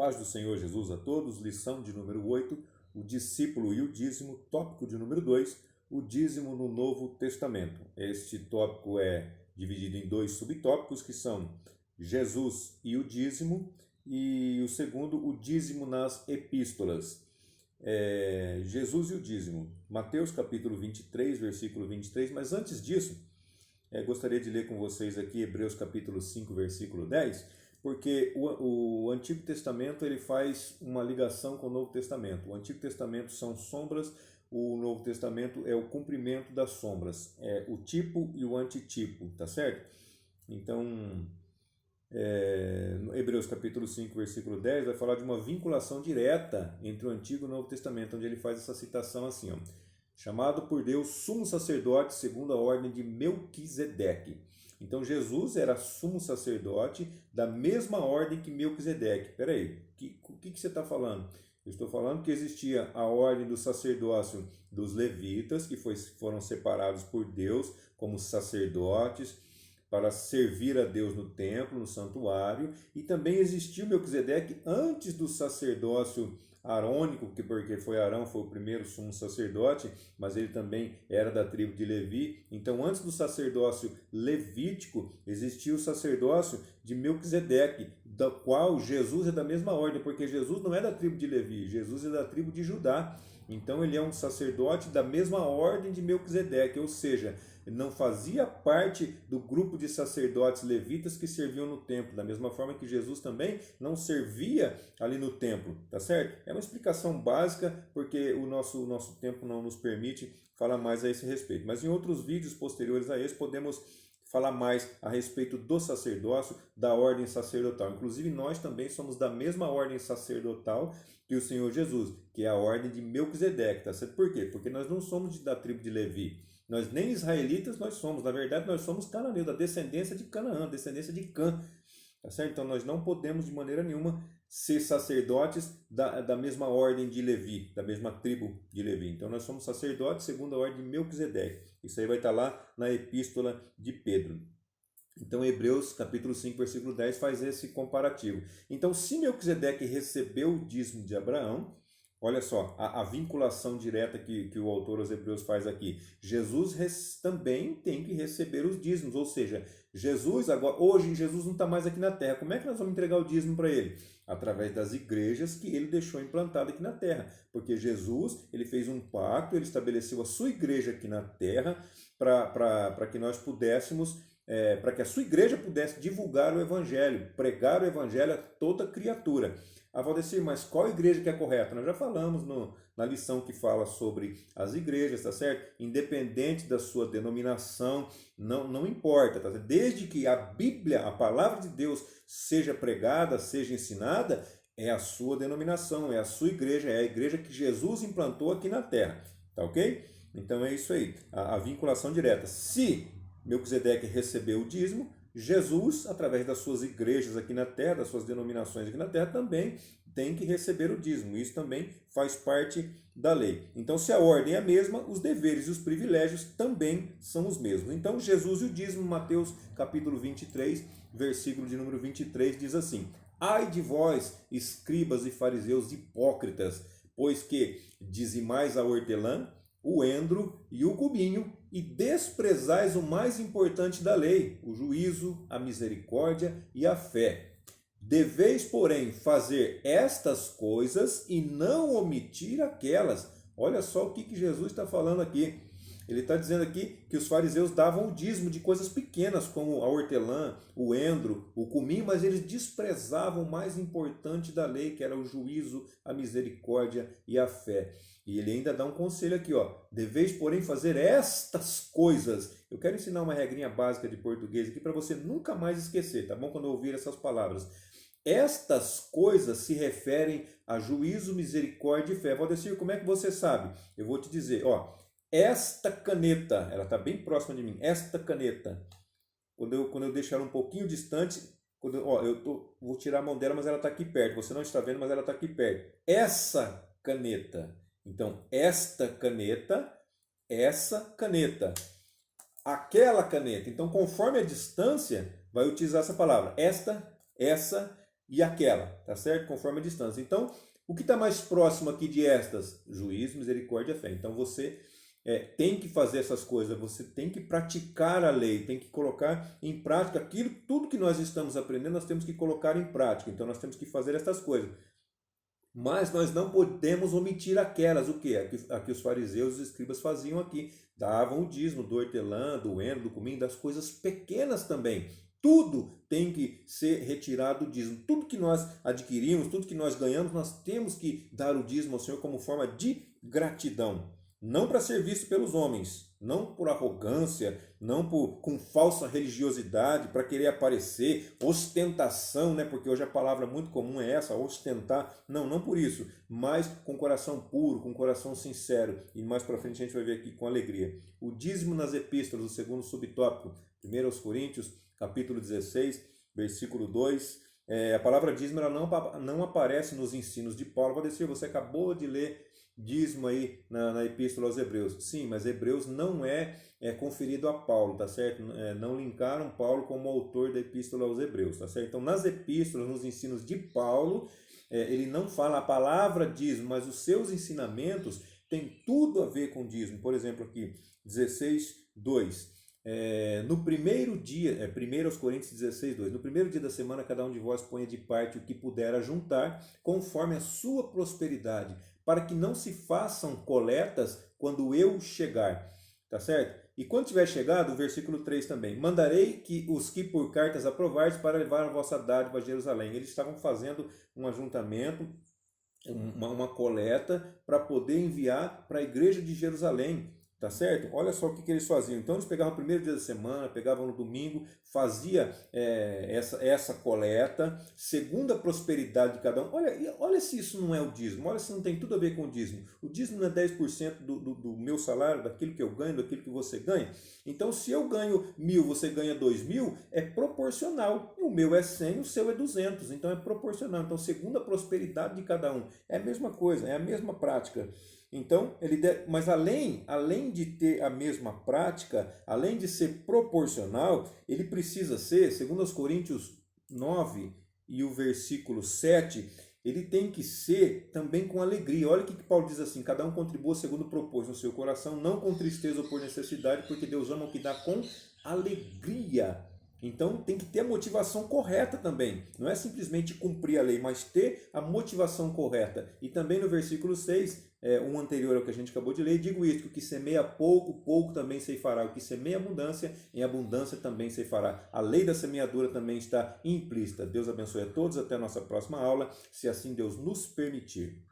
paz do Senhor Jesus a todos, lição de número 8, o discípulo e o dízimo, tópico de número 2, o dízimo no Novo Testamento. Este tópico é dividido em dois subtópicos, que são Jesus e o dízimo, e o segundo, o dízimo nas epístolas. Jesus e o dízimo, Mateus capítulo 23, versículo 23, mas antes disso, gostaria de ler com vocês aqui Hebreus capítulo 5, versículo 10, porque o Antigo Testamento ele faz uma ligação com o Novo Testamento. O Antigo Testamento são sombras, o Novo Testamento é o cumprimento das sombras, é o tipo e o antitipo, tá certo? Então, no Hebreus capítulo 5, versículo 10, vai falar de uma vinculação direta entre o Antigo e o Novo Testamento, onde ele faz essa citação assim, ó, chamado por Deus sumo sacerdote segundo a ordem de Melquisedeque. Então Jesus era sumo sacerdote da mesma ordem que Melquisedeque. Peraí, o que você está falando? Eu estou falando que existia a ordem do sacerdócio dos levitas, que foram separados por Deus como sacerdotes para servir a Deus no templo, no santuário, e também existiu Melquisedeque antes do sacerdócio arônico, porque Arão foi o primeiro sumo sacerdote, mas ele também era da tribo de Levi. Então, antes do sacerdócio levítico, existia o sacerdócio de Melquisedeque, da qual Jesus é da mesma ordem, porque Jesus não é da tribo de Levi, Jesus é da tribo de Judá. Então, ele é um sacerdote da mesma ordem de Melquisedeque, ou seja, não fazia parte do grupo de sacerdotes levitas que serviam no templo, da mesma forma que Jesus também não servia ali no templo, tá certo? É uma explicação básica, porque o nosso tempo não nos permite falar mais a esse respeito. Mas em outros vídeos posteriores a esse, podemos falar mais a respeito do sacerdócio, da ordem sacerdotal. Inclusive, nós também somos da mesma ordem sacerdotal que o Senhor Jesus, que é a ordem de Melquisedeque, tá certo? Por quê? Porque nós não somos da tribo de Levi. Nós nem israelitas nós somos, na verdade nós somos cananeus, da descendência de Canaã, descendência de Cã, tá certo? Então nós não podemos de maneira nenhuma ser sacerdotes da mesma ordem de Levi, da mesma tribo de Levi. Então nós somos sacerdotes segundo a ordem de Melquisedeque. Isso aí vai estar lá na epístola de Pedro. Então Hebreus capítulo 5, versículo 10 faz esse comparativo. Então se Melquisedeque recebeu o dízimo de Abraão, olha só, a vinculação direta que o autor aos Hebreus faz aqui. Jesus também tem que receber os dízimos, ou seja, hoje Jesus não está mais aqui na terra. Como é que nós vamos entregar o dízimo para ele? Através das igrejas que ele deixou implantadas aqui na terra. Porque Jesus, ele fez um pacto, ele estabeleceu a sua igreja aqui na terra para que nós pudéssemos, para que a sua igreja pudesse divulgar o evangelho, pregar o evangelho a toda criatura. Valdecir, mas qual igreja que é correta? Nós já falamos na lição que fala sobre as igrejas, tá certo? Independente da sua denominação, não importa, tá certo? Desde que a Bíblia, a palavra de Deus, seja pregada, seja ensinada, é a sua denominação, é a sua igreja, é a igreja que Jesus implantou aqui na terra, tá ok? Então é isso aí, a vinculação direta. Se Melquisedeque recebeu o dízimo, Jesus, através das suas igrejas aqui na terra, das suas denominações aqui na terra, também tem que receber o dízimo. Isso também faz parte da lei. Então, se a ordem é a mesma, os deveres e os privilégios também são os mesmos. Então, Jesus e o dízimo, Mateus capítulo 23, versículo de número 23, diz assim: Ai de vós, escribas e fariseus hipócritas, pois que dizimais a hortelã, o endro e o cubinho, e desprezais o mais importante da lei, o juízo, a misericórdia e a fé. Deveis, porém, fazer estas coisas e não omitir aquelas. Olha só o que Jesus está falando aqui. Ele está dizendo aqui que os fariseus davam o dízimo de coisas pequenas, como a hortelã, o endro, o cominho, mas eles desprezavam o mais importante da lei, que era o juízo, a misericórdia e a fé. E ele ainda dá um conselho aqui, ó. Deveis, porém, fazer estas coisas. Eu quero ensinar uma regrinha básica de português aqui para você nunca mais esquecer, tá bom? Quando eu ouvir essas palavras. Estas coisas se referem a juízo, misericórdia e fé. Valdecir, como é que você sabe? Eu vou te dizer, ó. Esta caneta, ela está bem próxima de mim, esta caneta, quando eu deixar ela um pouquinho distante, vou tirar a mão dela, mas ela está aqui perto, você não está vendo, mas ela está aqui perto. Essa caneta, então, esta caneta, essa caneta, aquela caneta. Então, conforme a distância, vai utilizar essa palavra, esta, essa e aquela, tá certo? Conforme a distância. Então, o que está mais próximo aqui de estas? Juízo, misericórdia e fé. Então, você tem que fazer essas coisas, você tem que praticar a lei, tem que colocar em prática aquilo, tudo que nós estamos aprendendo, nós temos que colocar em prática. Então, nós temos que fazer essas coisas. Mas nós não podemos omitir aquelas, o que? A que os fariseus e os escribas faziam aqui. Davam o dízimo do hortelã, do heno, do cominho, das coisas pequenas também. Tudo tem que ser retirado do dízimo. Tudo que nós adquirimos, tudo que nós ganhamos, nós temos que dar o dízimo ao Senhor como forma de gratidão. Não para ser visto pelos homens, não por arrogância, não com falsa religiosidade, para querer aparecer, ostentação, né? Porque hoje a palavra muito comum é essa, ostentar. Não, não por isso, mas com coração puro, com coração sincero. E mais para frente a gente vai ver aqui com alegria. O dízimo nas epístolas, o segundo subtópico, 1 aos Coríntios, capítulo 16, versículo 2. A palavra dízimo ela não aparece nos ensinos de Paulo. Vai dizer, você acabou de ler dízimo aí na Epístola aos Hebreus. Sim, mas Hebreus não é conferido a Paulo, tá certo? Não linkaram Paulo como autor da Epístola aos Hebreus, tá certo? Então, nas epístolas, nos ensinos de Paulo, ele não fala a palavra dízimo, mas os seus ensinamentos têm tudo a ver com dízimo. Por exemplo, aqui, 16, 2. No primeiro dia, 1 aos Coríntios 16, 2, no primeiro dia da semana, cada um de vós ponha de parte o que puder ajuntar, conforme a sua prosperidade, para que não se façam coletas quando eu chegar, tá certo? E quando tiver chegado, o versículo 3 também, mandarei que os que por cartas aprovardes para levar a vossa dádiva a Jerusalém. Eles estavam fazendo um ajuntamento, uma coleta para poder enviar para a igreja de Jerusalém. Tá certo? Olha só o que eles faziam. Então eles pegavam o primeiro dia da semana, pegavam no domingo, fazia essa coleta, segundo a prosperidade de cada um. Olha se isso não é o dízimo, olha se não tem tudo a ver com o dízimo. O dízimo não é 10% do meu salário, daquilo que eu ganho, daquilo que você ganha. Então se eu ganho 1.000, você ganha 2.000, é proporcional. O meu é 100, o seu é 200. Então é proporcional. Então segundo a prosperidade de cada um. É a mesma coisa, é a mesma prática. Então, mas além de ter a mesma prática, além de ser proporcional, ele precisa ser, segundo os Coríntios 9 e o versículo 7, ele tem que ser também com alegria. Olha o que Paulo diz assim, cada um contribua segundo propôs no seu coração, não com tristeza ou por necessidade, porque Deus ama o que dá com alegria. Então tem que ter a motivação correta também. Não é simplesmente cumprir a lei, mas ter a motivação correta. E também no versículo 6, um anterior ao que a gente acabou de ler, digo isto, que o que semeia pouco, pouco também ceifará. O que semeia abundância, em abundância também ceifará. A lei da semeadura também está implícita. Deus abençoe a todos. Até a nossa próxima aula, se assim Deus nos permitir.